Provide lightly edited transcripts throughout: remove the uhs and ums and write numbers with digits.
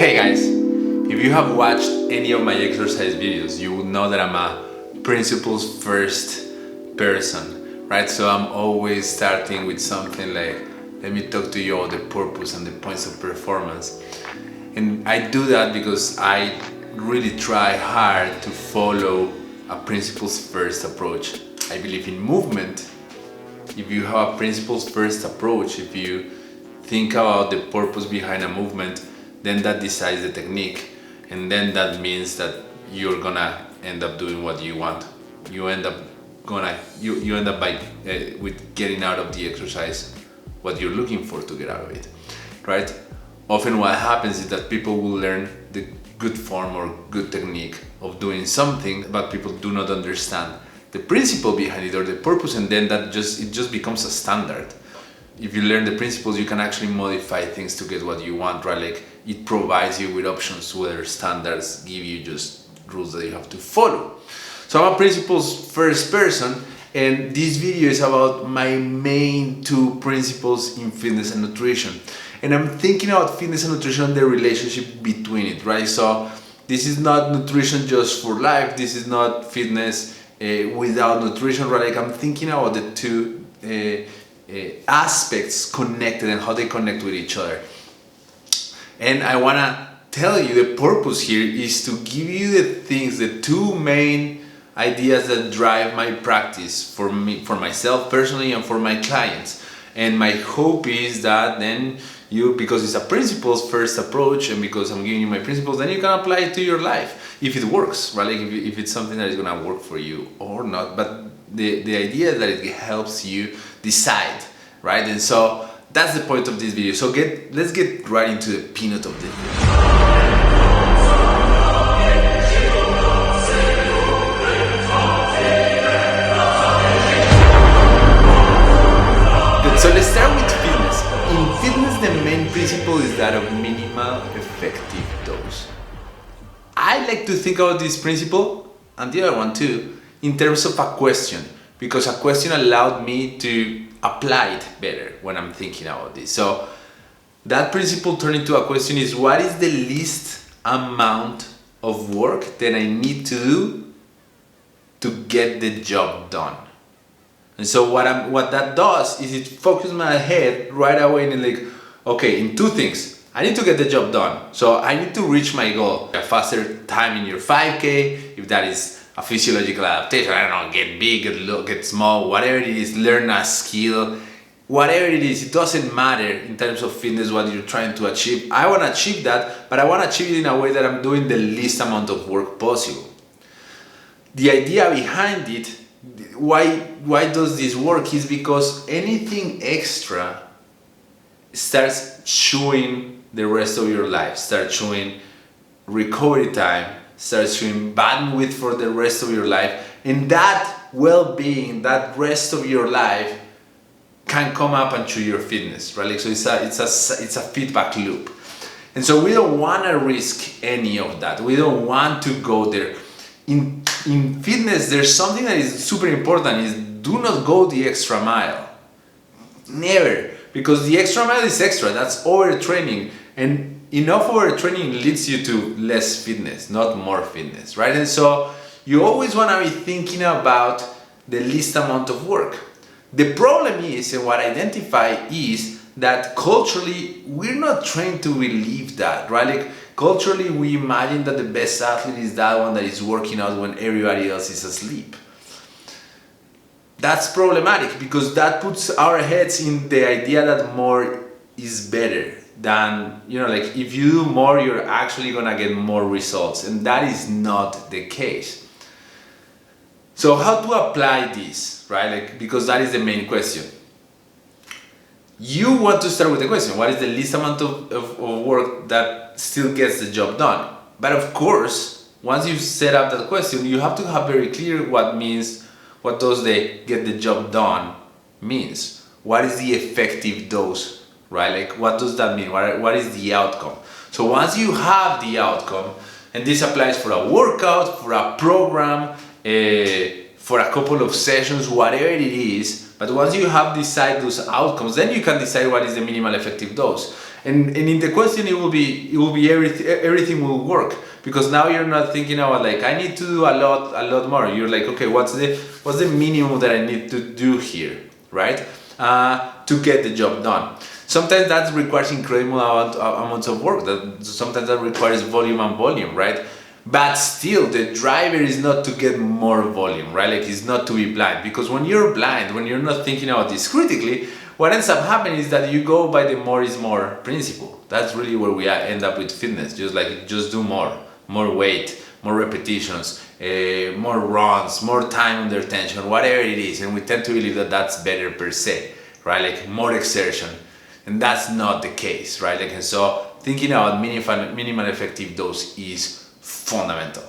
Hey guys, if you have watched any of my exercise videos, you would know that I'm a principles first person, right? So I'm always starting with something like, let me talk to you about the purpose and the points of performance. And I do that because I really try hard to follow a principles first approach. I believe in movement. If you have a principles first approach, if you think about the purpose behind a movement, then that decides the technique, and then that means that you're gonna end up doing what you want. You end up by with getting out of the exercise what you're looking for to get out of it, right? Often what happens is that people will learn the good form or good technique of doing something, but people do not understand the principle behind it or the purpose, and then it just becomes a standard. If you learn the principles, you can actually modify things to get what you want, right? Like, it provides you with options, whether standards give you just rules that you have to follow. So I'm a principles first person, and this video is about my main two principles in fitness and nutrition. And I'm thinking about fitness and nutrition and the relationship between it, right? So this is not nutrition just for life. This is not fitness without nutrition, right? Like, I'm thinking about the two aspects connected and how they connect with each other. And I want to tell you the purpose here is to give you the two main ideas that drive my practice for me, for myself personally, and for my clients. And my hope is that then you, because it's a principles first approach, and because I'm giving you my principles, then you can apply it to your life if it works, right? Like, if it's something that is going to work for you or not. But the idea that it helps you decide, right? And so that's the point of this video. So let's get right into the peanut of the video. So let's start with fitness. In fitness, the main principle is that of minimal effective dose. I like to think about this principle, and the other one too, in terms of a question, because a question allowed me to apply it better when I'm thinking about this. So that principle turned into a question is, what is the least amount of work that I need to do to get the job done? And so what that does is it focuses my head right away and, like, okay, in two things. I need to get the job done. So I need to reach my goal. A faster time in your 5K, if that is a physiological adaptation, I don't know, get big, get small, whatever it is, learn a skill, whatever it is, it doesn't matter in terms of fitness what you're trying to achieve. I want to achieve that, but I want to achieve it in a way that I'm doing the least amount of work possible. The idea behind it, why does this work, is because anything extra starts chewing the rest of your life, starts chewing recovery time, starts showing bandwidth for the rest of your life, and that well-being, that rest of your life can come up and chew your fitness, right? Like, so it's a feedback loop, and so we don't want to risk any of that. We don't want to go there. In fitness, there's something that is super important: is do not go the extra mile. Never, because the extra mile is extra. That's overtraining, and enough overtraining leads you to less fitness, not more fitness, right? And so you always want to be thinking about the least amount of work. The problem is, and what I identify is, that culturally we're not trained to believe that, right? Like, culturally we imagine that the best athlete is that one that is working out when everybody else is asleep. That's problematic, because that puts our heads in the idea that more is better. Than, like, if you do more, you're actually gonna get more results, and that is not the case. So how to apply this, right? Like, because that is the main question. You want to start with the question, what is the least amount of work that still gets the job done? But of course, once you've set up that question, you have to have very clear what does the get the job done means. What is the effective dose? Right? Like, what does that mean? What is the outcome? So once you have the outcome, and this applies for a workout, for a program, for a couple of sessions, whatever it is, but once you have decided those outcomes, then you can decide what is the minimal effective dose. And in the question it will be everything will work, because now you're not thinking about like I need to do a lot more. You're like, okay, what's the minimum that I need to do here, right? To get the job done. Sometimes that requires incredible amounts of work. Sometimes that requires volume, right? But still, the driver is not to get more volume, right? Like, it's not to be blind, because when you're blind, when you're not thinking about this critically, what ends up happening is that you go by the more is more principle. That's really where we end up with fitness. Just do more weight, more repetitions, more runs, more time under tension, whatever it is. And we tend to believe that that's better per se, right? Like more exertion. And that's not the case, right? Like, and so thinking about minimal effective dose is fundamental.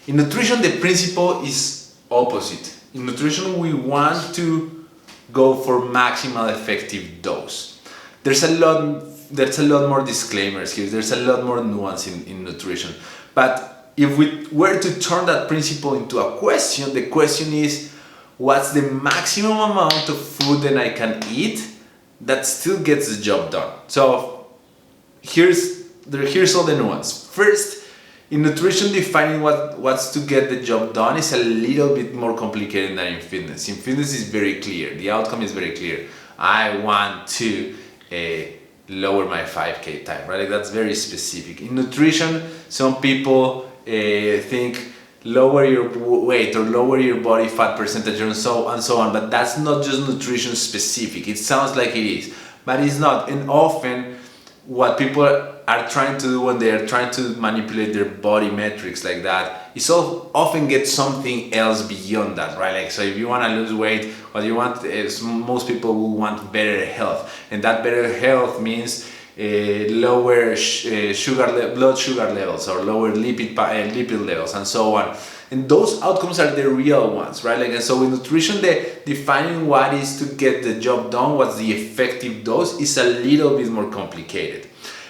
In nutrition, the principle is opposite. In nutrition, we want to go for maximal effective dose. There's a lot more disclaimers here. There's a lot more nuance in nutrition. But if we were to turn that principle into a question, the question is, what's the maximum amount of food that I can eat that still gets the job done? So here's all the nuance. First, in nutrition, defining what's to get the job done is a little bit more complicated than in fitness. In fitness, it's very clear. The outcome is very clear. I want to lower my 5K time, right? Like, that's very specific. In nutrition, some people think lower your weight or lower your body fat percentage and so on, but that's not just nutrition specific. It sounds like it is, but it's not. And often what people are trying to do when they are trying to manipulate their body metrics like that is often get something else beyond that, right? Like, so if you want to lose weight, what you want is, most people will want better health, and that better health means lower blood sugar levels, or lower lipid levels, and so on. And those outcomes are the real ones, right? Like, and so with nutrition, defining what is to get the job done, what's the effective dose, is a little bit more complicated.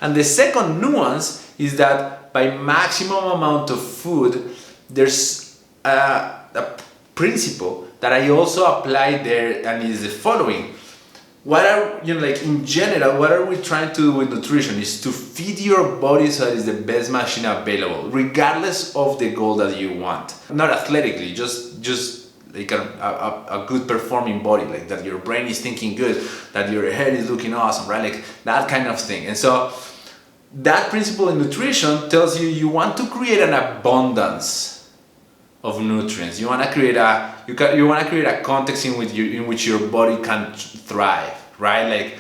And the second nuance is that by maximum amount of food, there's a principle that I also apply there, and is the following. In general, what are we trying to do with nutrition is to feed your body so that it's the best machine available, regardless of the goal that you want. Not athletically, just like a good performing body, like that your brain is thinking good, that your head is looking awesome, right? Like that kind of thing. And so that principle in nutrition tells you want to create an abundance of nutrients. You want to create a context in which your body can thrive, right? Like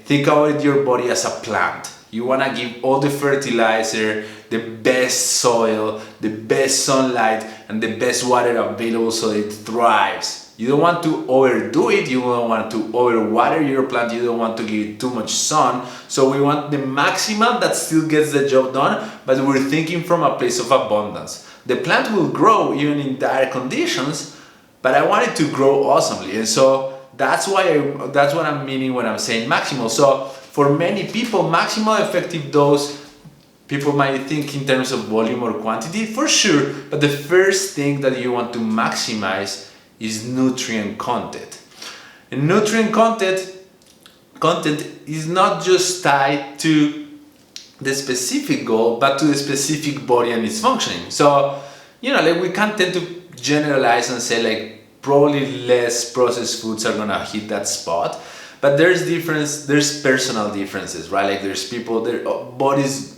think about your body as a plant. You want to give all the fertilizer, the best soil, the best sunlight, and the best water available so it thrives. You don't want to overdo it, you don't want to overwater your plant, you don't want to give it too much sun. So we want the maximum that still gets the job done, but we're thinking from a place of abundance. The plant will grow even in dire conditions, but I want it to grow awesomely. And so that's what I'm meaning when I'm saying maximal. So for many people, maximal effective dose, people might think in terms of volume or quantity, for sure, but the first thing that you want to maximize is nutrient content. And nutrient content is not just tied to the specific goal, but to the specific body and its functioning. So, like we can't tend to generalize and say like probably less processed foods are gonna hit that spot, but there's personal differences, right? Like there's people, their bodies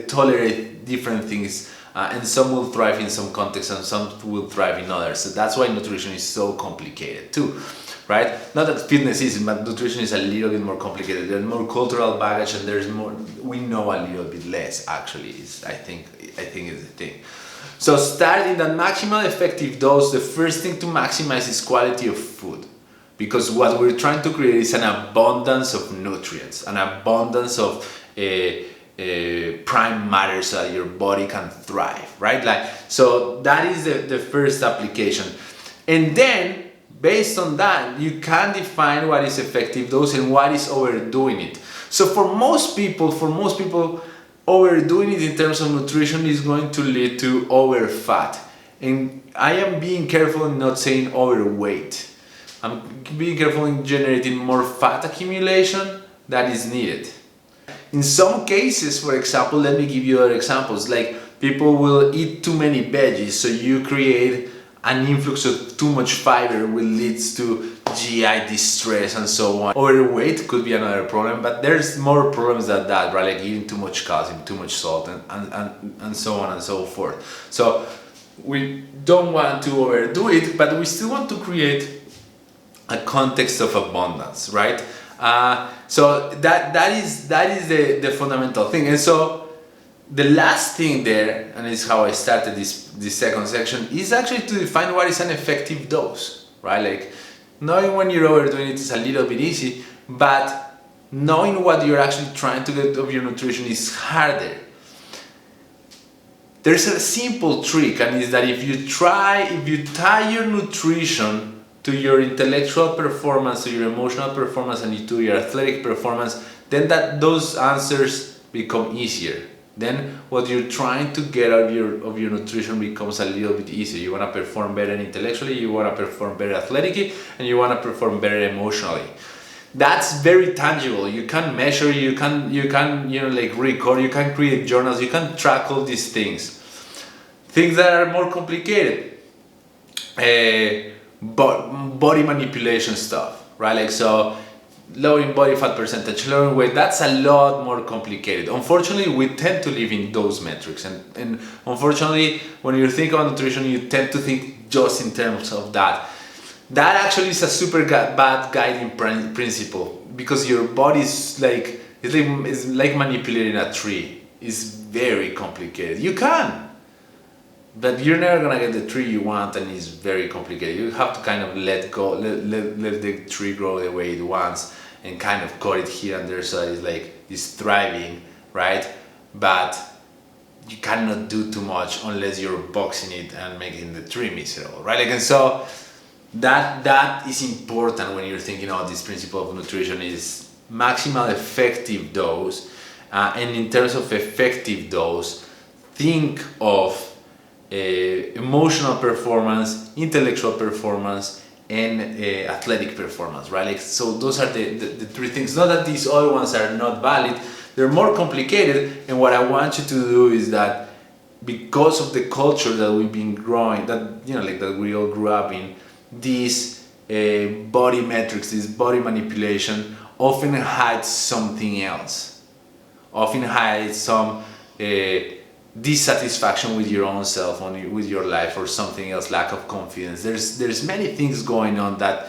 tolerate different things. And some will thrive in some contexts and some will thrive in others. So that's why nutrition is so complicated too, right? Not that fitness isn't, but nutrition is a little bit more complicated. There's more cultural baggage, and there's more. We know a little bit less. Actually, I think is the thing. So starting that maximal effective dose, the first thing to maximize is quality of food, because what we're trying to create is an abundance of nutrients, an abundance of prime matter so that your body can thrive, right? Like, so that is the first application. And then based on that, you can define what is effective dose and what is overdoing it. So for most people, overdoing it in terms of nutrition is going to lead to over fat. And I am being careful in not saying overweight. I'm being careful in generating more fat accumulation that is needed. in some cases, for example, let me give you other examples, like people will eat too many veggies, so you create an influx of too much fiber, which leads to GI distress and so on. Overweight could be another problem, but there's more problems than that, right? Like eating too much calcium, too much salt, and so on and so forth. So we don't want to overdo it, but we still want to create a context of abundance, right? So that is the fundamental thing. And so the last thing there, and it's how I started this second section, is actually to define what is an effective dose, right? Like knowing when you're overdoing it is a little bit easy, but knowing what you're actually trying to get of your nutrition is harder. There's a simple trick, and is that if you tie your nutrition to your intellectual performance, to your emotional performance, and to your athletic performance, then those answers become easier. Then what you're trying to get out of your nutrition becomes a little bit easier. You want to perform better intellectually, you want to perform better athletically, and you want to perform better emotionally. That's very tangible. You can measure, you can like record, you can create journals, you can track all these things. Things that are more complicated, body manipulation stuff, right? Like so, lowering body fat percentage, lowering weight, that's a lot more complicated. Unfortunately, we tend to live in those metrics, and unfortunately, when you think about nutrition, you tend to think just in terms of that. That actually is a super bad guiding principle, because your body is like manipulating a tree. It's very complicated. You can, but you're never gonna get the tree you want, and it's very complicated. You have to kind of let the tree grow the way it wants, and kind of cut it here and there so it's thriving, right? But you cannot do too much unless you're boxing it and making the tree miserable, right? And so that is important when you're thinking about this principle of nutrition, is maximal effective dose, and in terms of effective dose, think of emotional performance, intellectual performance, and athletic performance, right? Like, so those are the three things. Not that these other ones are not valid, they're more complicated, and what I want you to do is that, because of the culture that we've been growing, that that we all grew up in, these body metrics, this body manipulation often hides something else, often hides some dissatisfaction with your own self, with your life, or something else, lack of confidence. There's many things going on that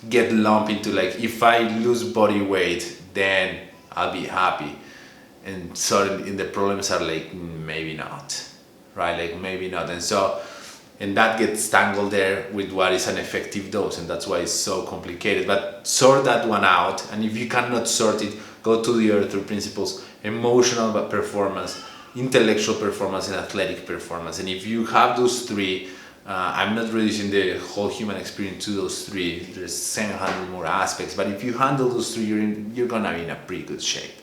get lumped into like, if I lose body weight, then I'll be happy. And so the problems are like, maybe not, right? Like maybe not. And that gets tangled there with what is an effective dose, and that's why it's so complicated. But sort that one out, and if you cannot sort it, go to the other three principles: emotional performance, intellectual performance, and athletic performance. And if you have those three, I'm not reducing the whole human experience to those three, there's 700 more aspects, but if you handle those three, you're gonna be in a pretty good shape.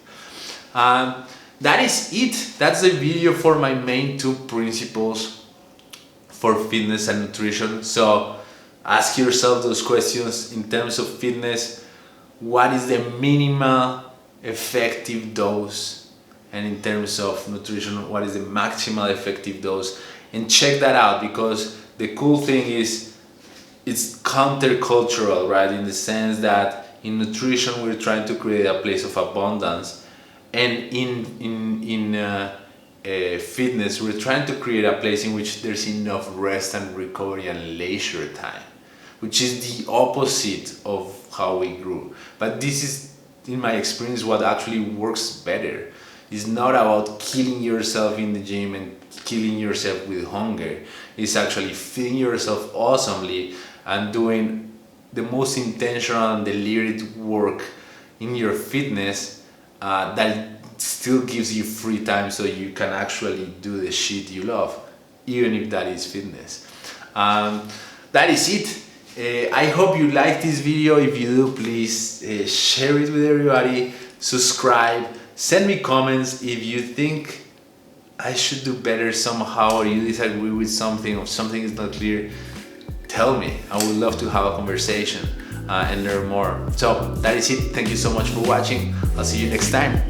That is it. That's the video for my main two principles for fitness and nutrition. So ask yourself those questions. In terms of fitness, what is the minimal effective dose? And in terms of nutrition, what is the maximal effective dose? And check that out, because the cool thing is it's countercultural, right? In the sense that in nutrition we're trying to create a place of abundance, and in fitness we're trying to create a place in which there's enough rest and recovery and leisure time, which is the opposite of how we grew. But this is, in my experience, what actually works better. It's not about killing yourself in the gym and killing yourself with hunger. It's actually feeding yourself awesomely and doing the most intentional and deliberate work in your fitness that still gives you free time, so you can actually do the shit you love, even if that is fitness. That is it. I hope you liked this video. If you do, please share it with everybody, subscribe, send me comments if you think I should do better somehow, or you disagree with something, or something is not clear. Tell me. I would love to have a conversation and learn more. So that is it. Thank you so much for watching. I'll see you next time.